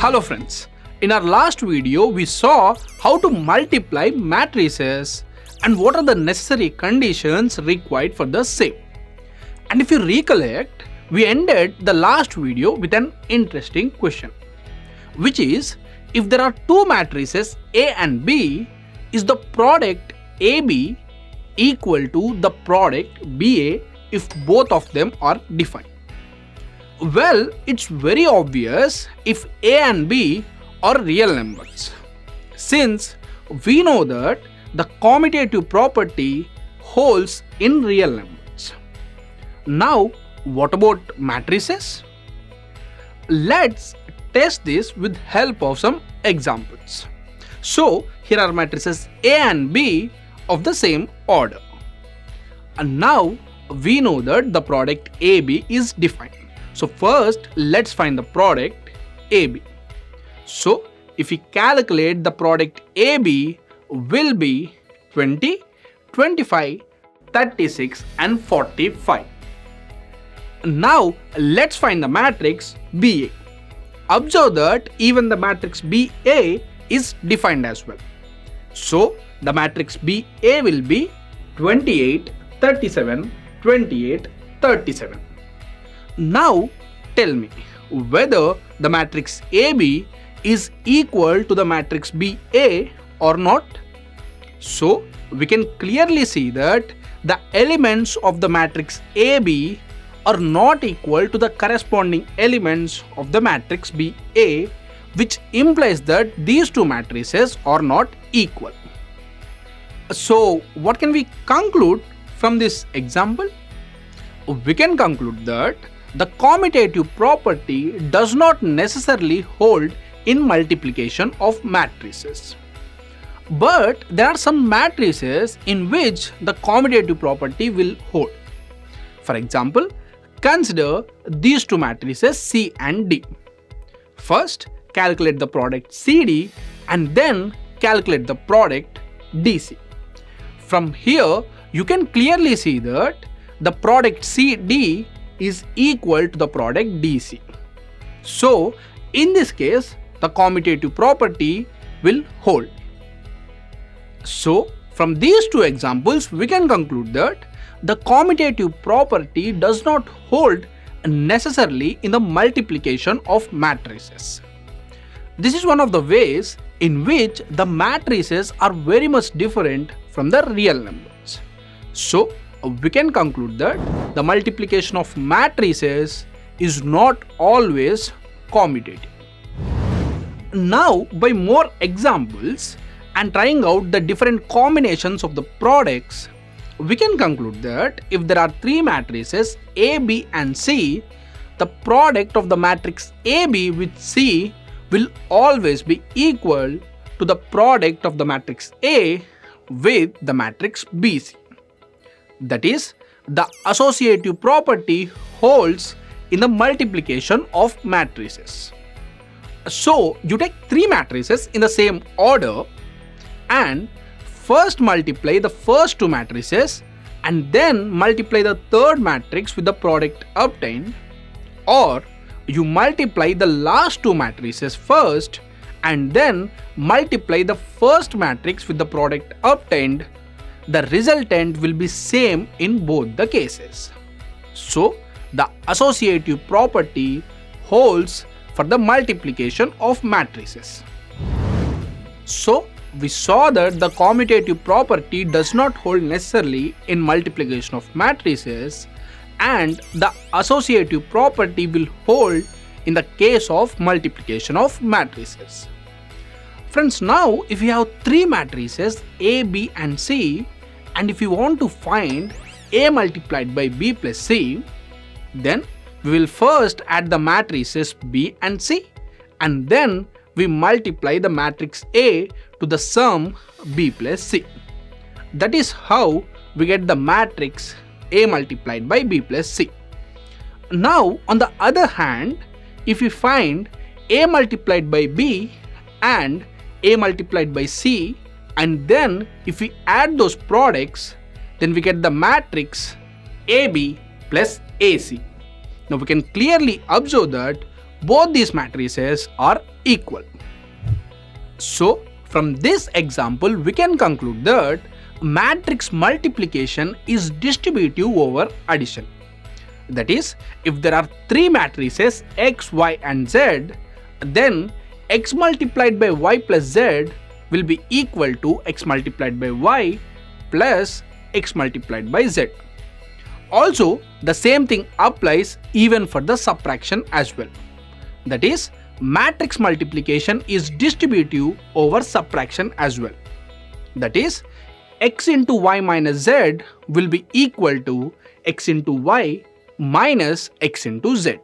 Hello friends, in our last video we saw how to multiply matrices and what are the necessary conditions required for the same. And if you recollect, we ended the last video with an interesting question, which is if there are two matrices A and B, is the product AB equal to the product BA if both of them are defined? Well, it's very obvious if A and B are real numbers, since we know that the commutative property holds in real numbers. Now, what about matrices? Let's test this with help of some examples. So, here are matrices A and B of the same order. And now, we know that the product AB is defined. So first, let's find the product AB. So if we calculate, the product AB will be 20, 25, 36 and 45. Now let's find the matrix BA. Observe that even the matrix BA is defined as well. So the matrix BA will be 28, 37, 28, 37. Now tell me whether the matrix AB is equal to the matrix BA or not. So we can clearly see that the elements of the matrix AB are not equal to the corresponding elements of the matrix BA, which implies that these two matrices are not equal. So what can we conclude from this example? We can conclude that the commutative property does not necessarily hold in multiplication of matrices. But there are some matrices in which the commutative property will hold. For example, consider these two matrices C and D. First, calculate the product CD and then calculate the product DC. From here, you can clearly see that the product CD is equal to the product DC. So, in this case, the commutative property will hold. So, from these two examples, we can conclude that the commutative property does not hold necessarily in the multiplication of matrices. This is one of the ways in which the matrices are very much different from the real numbers. So, we can conclude that the multiplication of matrices is not always commutative. Now, by more examples and trying out the different combinations of the products, we can conclude that if there are three matrices A, B and C, the product of the matrix AB with C will always be equal to the product of the matrix A with the matrix BC. That is, the associative property holds in the multiplication of matrices. So, you take three matrices in the same order and first multiply the first two matrices and then multiply the third matrix with the product obtained, or you multiply the last two matrices first and then multiply the first matrix with the product obtained. The resultant will be same in both the cases. So, the associative property holds for the multiplication of matrices. So, we saw that the commutative property does not hold necessarily in multiplication of matrices, and the associative property will hold in the case of multiplication of matrices. Friends, now if you have three matrices A, B and C, and if you want to find A multiplied by B plus C, then we will first add the matrices B and C, and then we multiply the matrix A to the sum B plus C. That is how we get the matrix A multiplied by B plus C. Now, on the other hand, if we find A multiplied by B and A multiplied by C, and then if we add those products, then we get the matrix AB plus AC. Now we can clearly observe that both these matrices are equal. So from this example we can conclude that matrix multiplication is distributive over addition. That is, if there are three matrices x, y and z, then x multiplied by y plus z will be equal to x multiplied by y plus x multiplied by z. Also, the same thing applies even for the subtraction as well. That is, matrix multiplication is distributive over subtraction as well. That is, x into y minus z will be equal to x into y minus x into z.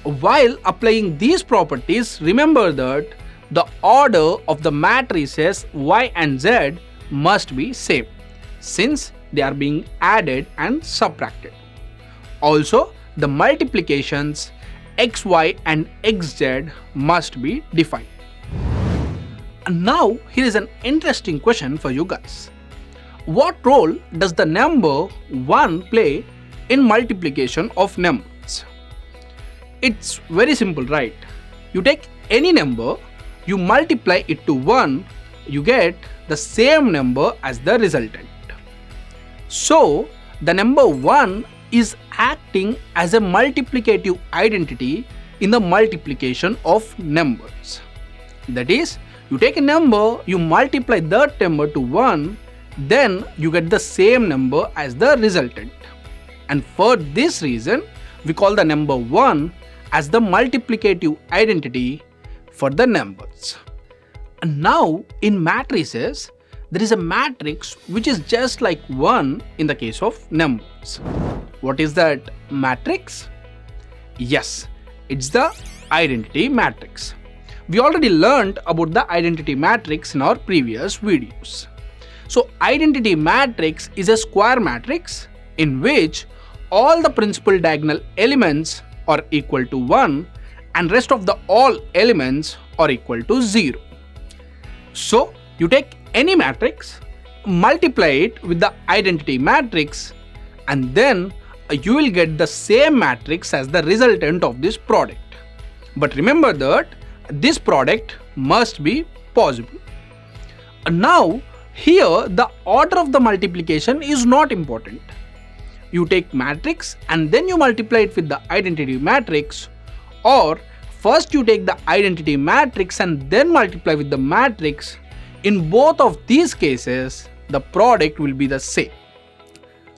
While applying these properties, remember that the order of the matrices y and z must be same, since they are being added and subtracted. Also, the multiplications xy and xz must be defined. And now here is an interesting question for you guys. What role does the number 1 play in multiplication of numbers? It's very simple, right? You take any number, you multiply it to 1, you get the same number as the resultant. So the number 1 is acting as a multiplicative identity in the multiplication of numbers. That is, you take a number, you multiply that number to 1, then you get the same number as the resultant. And for this reason, we call the number 1 as the multiplicative identity for the numbers. And now in matrices, there is a matrix which is just like 1 in the case of numbers. What is that matrix? Yes, it's the identity matrix. We already learned about the identity matrix in our previous videos. So identity matrix is a square matrix in which all the principal diagonal elements are equal to 1 and rest of the all elements are equal to 0. So you take any matrix, multiply it with the identity matrix, and then you will get the same matrix as the resultant of this product. But remember that this product must be possible. Now here the order of the multiplication is not important. You take matrix and then you multiply it with the identity matrix, or first you take the identity matrix and then multiply with the matrix. In both of these cases, the product will be the same.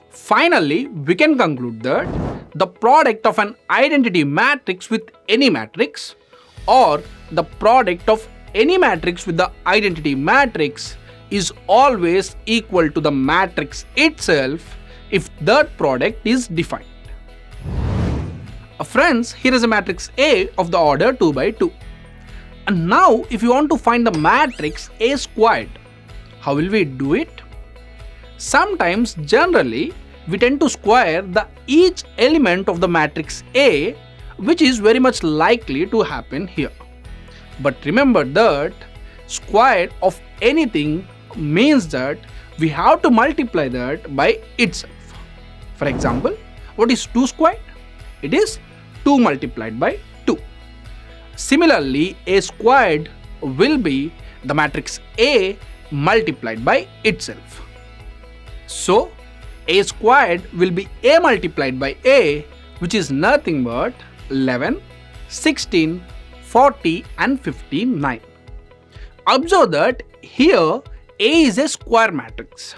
Finally, we can conclude that the product of an identity matrix with any matrix, or the product of any matrix with the identity matrix, is always equal to the matrix itself if that product is defined. Friends, here is a matrix A of the order 2 by 2. And now if you want to find the matrix A squared, how will we do it? Sometimes generally we tend to square the each element of the matrix A, which is very much likely to happen here. But remember that square of anything means that we have to multiply that by itself. For example, what is 2 squared? It is 2 multiplied by 2. Similarly, A squared will be the matrix A multiplied by itself. So, A squared will be A multiplied by A, which is nothing but 11, 16, 40 and 59. Observe that here A is a square matrix,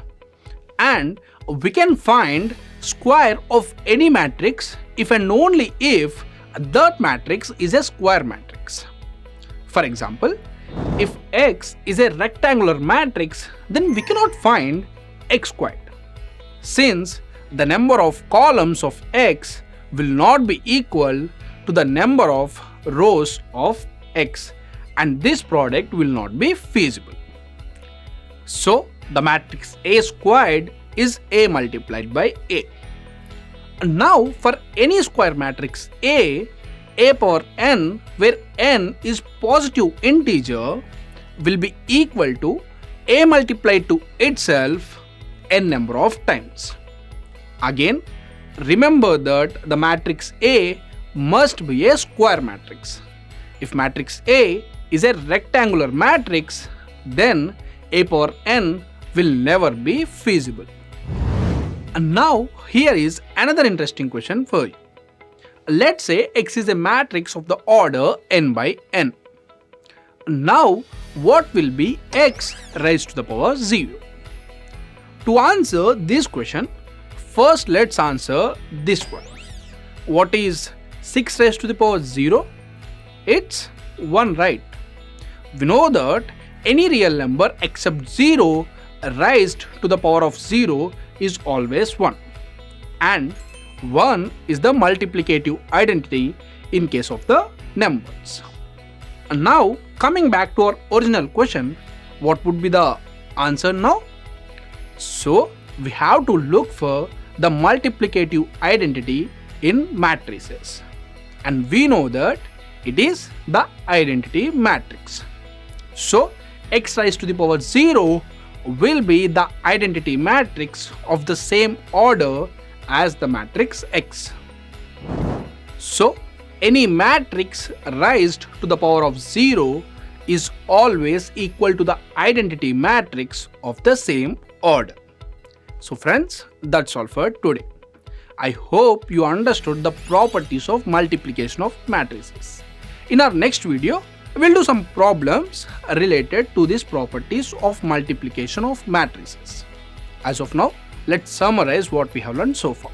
and we can find square of any matrix if and only if that matrix is a square matrix. For example, if X is a rectangular matrix, then we cannot find X squared, since the number of columns of X will not be equal to the number of rows of X, and this product will not be feasible. So the matrix A squared is A multiplied by A. Now for any square matrix A power n, where n is positive integer, will be equal to A multiplied to itself n number of times. Again, remember that the matrix A must be a square matrix. If matrix A is a rectangular matrix, then a power n will never be feasible. And now here is another interesting question for you. Let's say X is a matrix of the order n by n. Now what will be X raised to the power 0? To answer this question, first let's answer this one. What is 6 raised to the power 0? It's 1, right? We know that any real number except 0 raised to the power of 0 is always 1. And 1 is the multiplicative identity in case of the numbers. And now coming back to our original question, what would be the answer now? So we have to look for the multiplicative identity in matrices. And we know that it is the identity matrix. So X raised to the power 0 will be the identity matrix of the same order as the matrix X. So any matrix raised to the power of 0 is always equal to the identity matrix of the same order. So friends, that's all for today. I hope you understood the properties of multiplication of matrices. In our next video, we'll do some problems related to these properties of multiplication of matrices. As of now, let's summarize what we have learned so far.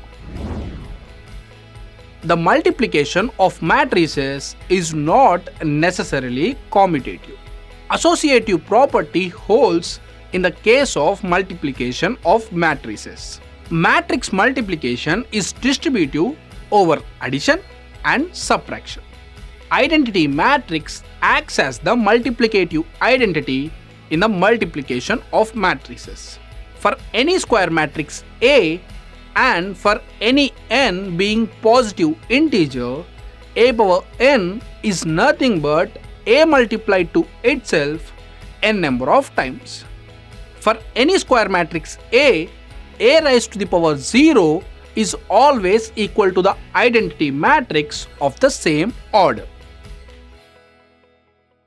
The multiplication of matrices is not necessarily commutative. Associative property holds in the case of multiplication of matrices. Matrix multiplication is distributive over addition and subtraction. Identity matrix acts as the multiplicative identity in the multiplication of matrices. For any square matrix A and for any n being positive integer, a power n is nothing but a multiplied to itself n number of times. For any square matrix A raised to the power 0 is always equal to the identity matrix of the same order.